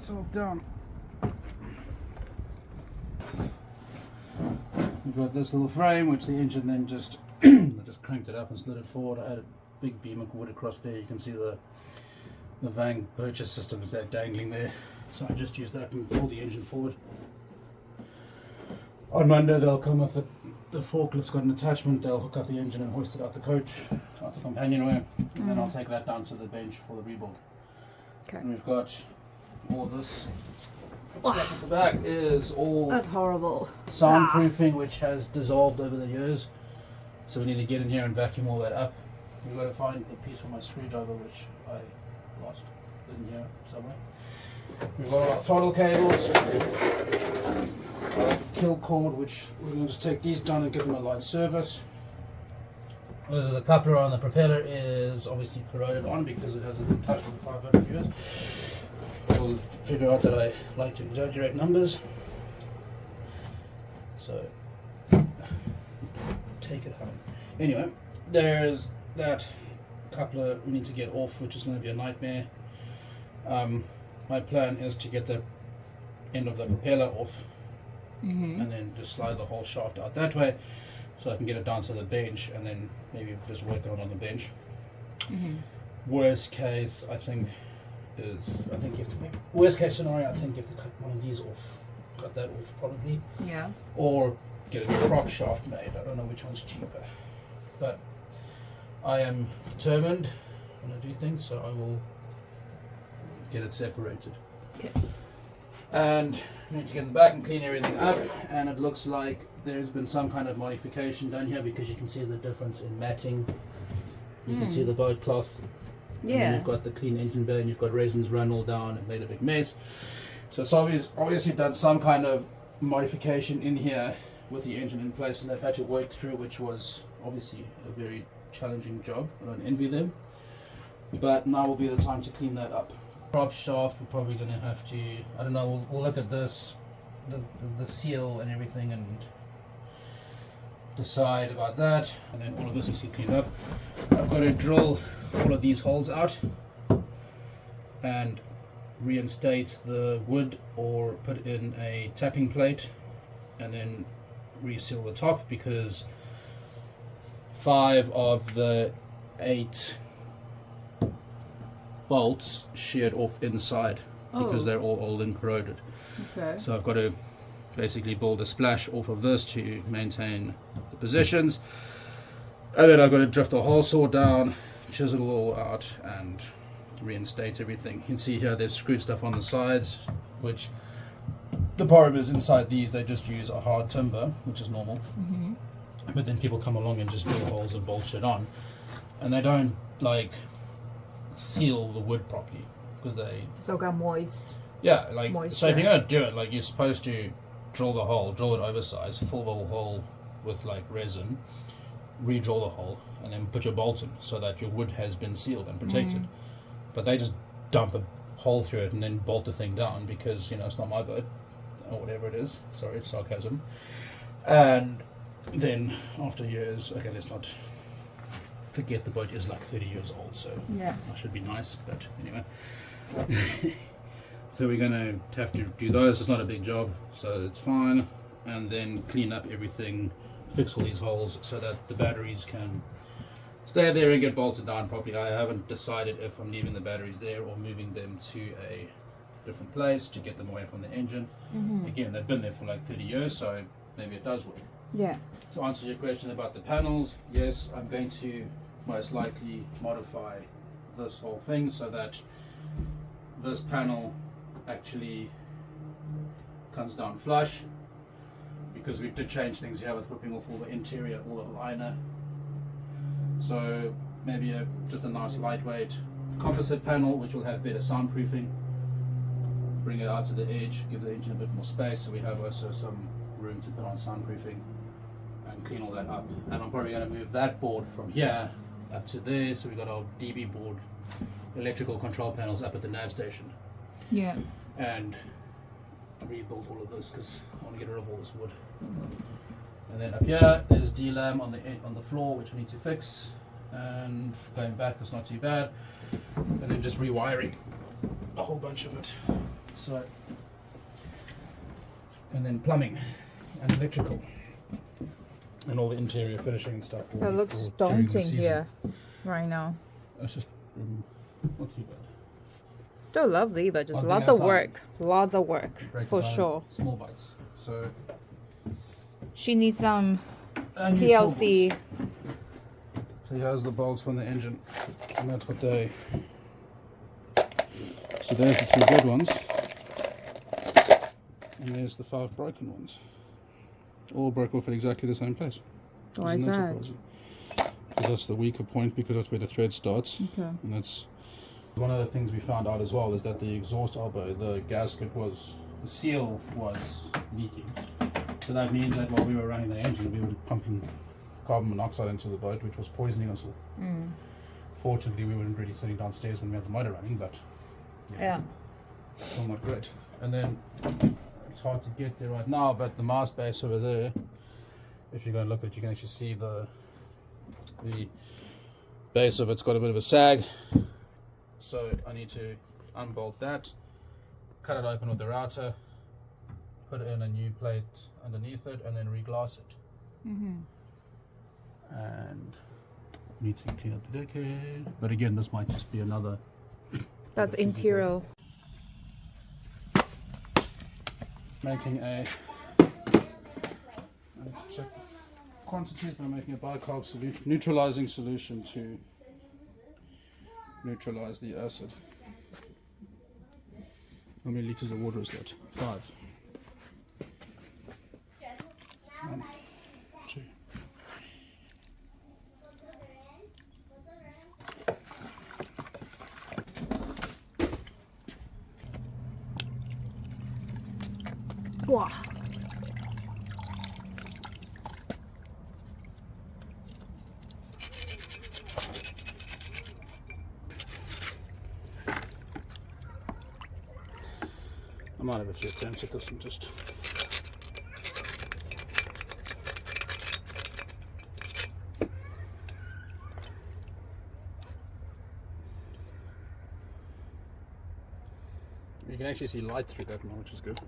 myself down. We've got this little frame which the engine then just I just cranked it up and slid it forward. I had a big beam of wood across there. You can see the Vang purchase system is there dangling there. So I just used that and pulled the engine forward. On Monday they'll come with the forklift's got an attachment. They'll hook up the engine and hoist it out the coach, out the companionway, and then I'll take that down to the bench for the rebuild. Okay. And we've got all this. Stuff at the back is all That's horrible. soundproofing, which has dissolved over the years. So we need to get in here and vacuum all that up. We've got to find the piece for my screwdriver, which I lost in here somewhere. We've got all our throttle cables, our kill cord, which we're going to just take these down and give them a light service. The coupler on the propeller is obviously corroded on because it hasn't been touched for 500 years. You'll figure out that I like to exaggerate numbers. So, take it home. Anyway, there's that coupler we need to get off, which is going to be a nightmare. My plan is to get the end of the propeller off and then just slide the whole shaft out that way so I can get it down to the bench and then maybe just work it on the bench. Worst case, I think you have to make worst case scenario. I think you have to cut one of these off, cut that off probably, or get a prop shaft made. I don't know which one's cheaper, but I am determined when I do things, so I will get it separated. Okay. And we need to get in the back and clean everything up, and it looks like there's been some kind of modification done here because you can see the difference in matting. You can see the boat cloth. And then you've got the clean engine bay and you've got resins run all down and made a big mess. So it's obviously done some kind of modification in here with the engine in place, and they've had to work through, which was obviously a very challenging job. I don't envy them. But now will be the time to clean that up. Prop shaft, we're probably going to have to, I don't know, we'll look at this, the seal and everything and decide about that, and then all of this needs to be cleaned up. I've got to drill all of these holes out and reinstate the wood or put in a tapping plate and then reseal the top because 5 of the 8 bolts sheared off inside because they're all old and corroded. Okay. So I've got to basically build a splash off of this to maintain the positions, and then I've got to drift the whole saw down, chisel it all out and reinstate everything. You can see here they've screwed stuff on the sides, which the problem is inside these they just use a hard timber, which is normal, but then people come along and just drill holes and bolt shit on, and they don't like seal the wood properly because they got moist. Moisture. So if you're going to do it, like, you're supposed to drill the hole, drill it oversized, fill the hole with like resin, re-drill the hole, and then put your bolt in so that your wood has been sealed and protected. But they just dump a hole through it and then bolt the thing down because, it's not my boat or whatever it is. Sorry, it's sarcasm. And then after years, okay, let's not forget the boat is like 30 years old, so I should be nice, but anyway. So we're going to have to do those. It's not a big job, so it's fine. And then clean up everything, fix all these holes so that the batteries can stay there and get bolted down properly. I haven't decided if I'm leaving the batteries there or moving them to a different place to get them away from the engine. Again, they've been there for like 30 years, so maybe it does work. To answer your question about the panels, yes, I'm going to most likely modify this whole thing so that this panel actually comes down flush, because we did change things here with ripping off all the interior, all the liner. So maybe just a nice lightweight composite panel which will have better soundproofing, bring it out to the edge, give the engine a bit more space so we have also some room to put on soundproofing, and clean all that up. And I'm probably going to move that board from here up to there, so we've got our DB board, electrical control panels up at the nav station. And rebuild all of this because I want to get rid of all this wood. And then up here there's D-lam on the floor which I need to fix, and going back that's not too bad, and then just rewiring a whole bunch of it So, and then plumbing and electrical and all the interior finishing and stuff. That looks during the daunting season. here right now. It's just not too bad. Still lovely, but just One thing lots at a of time. work. Lots of work, Break it for down in sure. Small bites. So She needs some and these small TLC. bolts. So here's the bolts from the engine, and that's what they. So there's the 2 good ones, and there's the 5 broken ones. All broke off at exactly the same place. Why is Isn't that? surprising? Because that's the weaker point, because that's where the thread starts. Okay. And that's one of the things we found out as well, is that the exhaust elbow, the gasket the seal was leaking. So that means that while we were running the engine, we were pumping carbon monoxide into the boat, which was poisoning us all. Fortunately, we weren't really sitting downstairs when we had the motor running, but Yeah. still not great. And then it's hard to get there right now, but the mast base over there, if you go and look at it, you can actually see the base of it's got a bit of a sag. So I need to unbolt that, cut it open with the router, put in a new plate underneath it, and then reglass it. And need to clean up the deckhead. But again, this might just be another. That's interior. Making a. I need to check quantities, but I'm making a bicarb solution, neutralizing solution to neutralize the acid. How many liters of water is that? 5. 1, 2. Wow. I might have a few attempts at this and just. You can actually see light through that now, which is good.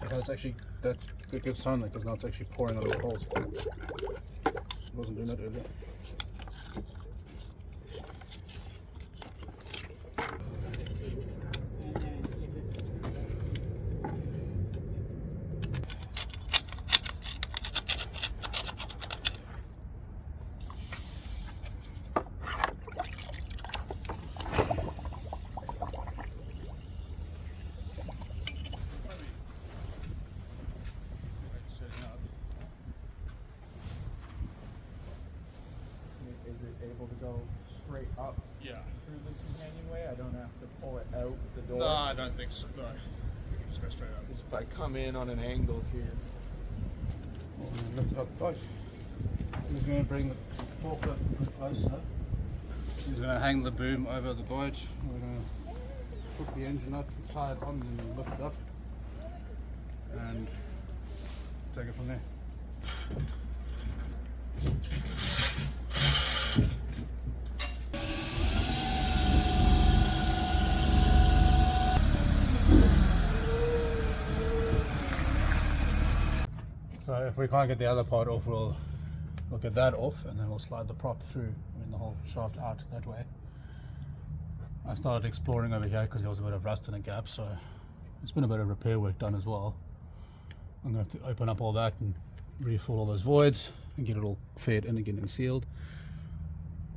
So it's actually, that's a good sign, because now it's actually pouring out of the holes. It wasn't doing that earlier. Is it able to go straight up Yeah. through the companionway? I don't have to pull it out the door. No, I don't think so. No. Just go straight up. Because if I come in on an angle here, Lift it up the boat. I'm just going to bring the forklift closer. He's going to hang the boom over the boat. We're going to put the engine up, tie it on, and lift it up, and take it from there. So if we can't get the other part off, we'll get that off, and then we'll slide the prop through, the whole shaft out that way. I started exploring over here because there was a bit of rust in a gap, so it's been a bit of repair work done as well. I'm going to have to open up all that and refill all those voids and get it all fed in again and sealed.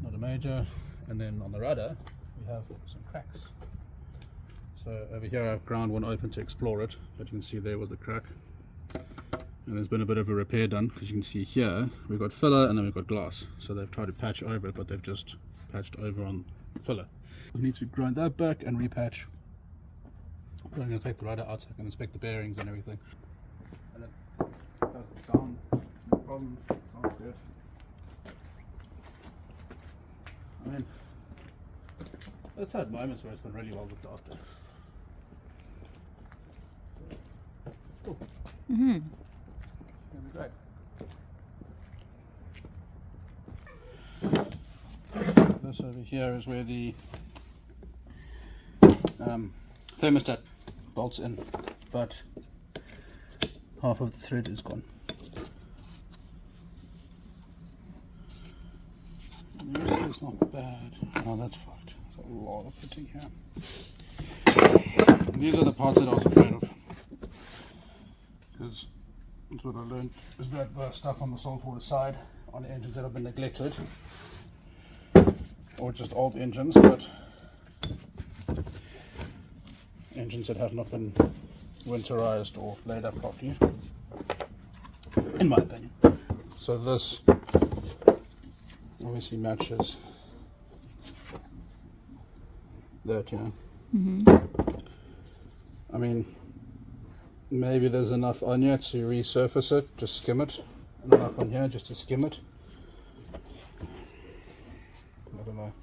Not a major. And then on the rudder we have some cracks. So over here I've ground one open to explore it, but you can see there was the crack. And there's been a bit of a repair done, because you can see here we've got filler and then we've got glass. So they've tried to patch over it, but they've just patched over on filler. We need to grind that back and repatch. I'm going to take the rudder out so I can inspect the bearings and everything. problem. Sounds good. I mean, it's had moments where it's been really well looked after. Mm-hmm. It'll be great. This over here is where the thermostat bolts in, but half of the thread is gone. This is not bad. Oh, that's fucked. There's a lot of fitting here. These are the parts that I was afraid of. Because what I learned is that the stuff on the saltwater side on engines that have been neglected, or just old engines, but engines that have not been winterized or laid up properly, in my opinion. So this obviously matches that, yeah. I mean, maybe there's enough on here to resurface it, just skim it, and enough on here just to skim it. I don't know.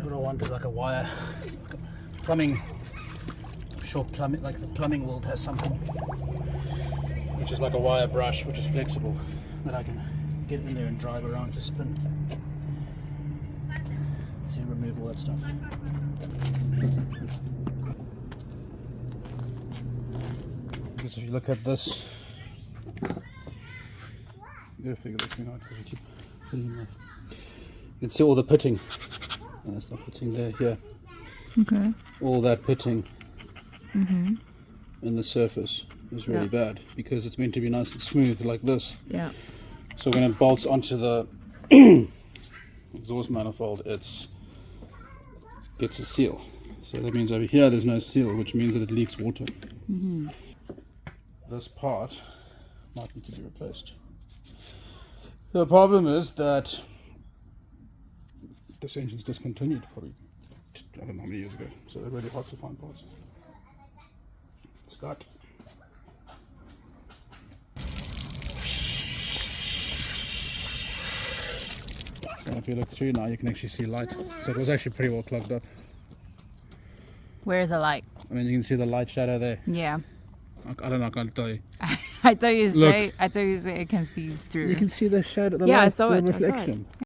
What I want is like a wire, like a plumbing, short plumbing, like the plumbing world has something, which is like a wire brush, which is flexible, that I can get in there and drive around to spin, to remove all that stuff. Because if you look at this, you gotta figure this thing out because you keep putting there. You can see all the pitting. Oh, it's not pitting there, here. Okay. All that pitting in the surface is really bad because it's meant to be nice and smooth like this. Yeah. So when it bolts onto the exhaust manifold, it gets a seal. So that means over here there's no seal, which means that it leaks water. This part might need to be replaced. The problem is that this engine's discontinued probably, I don't know how many years ago, so they're really hard to find parts. Scott. And if you look through now, you can actually see light. So it was actually pretty well plugged up. Where's the light? I mean, you can see the light shadow there. Yeah. I don't know, I can't tell you. I thought you Look. say it can see through. You can see the shadow, the Yeah, I light, saw the it, I saw it. reflection.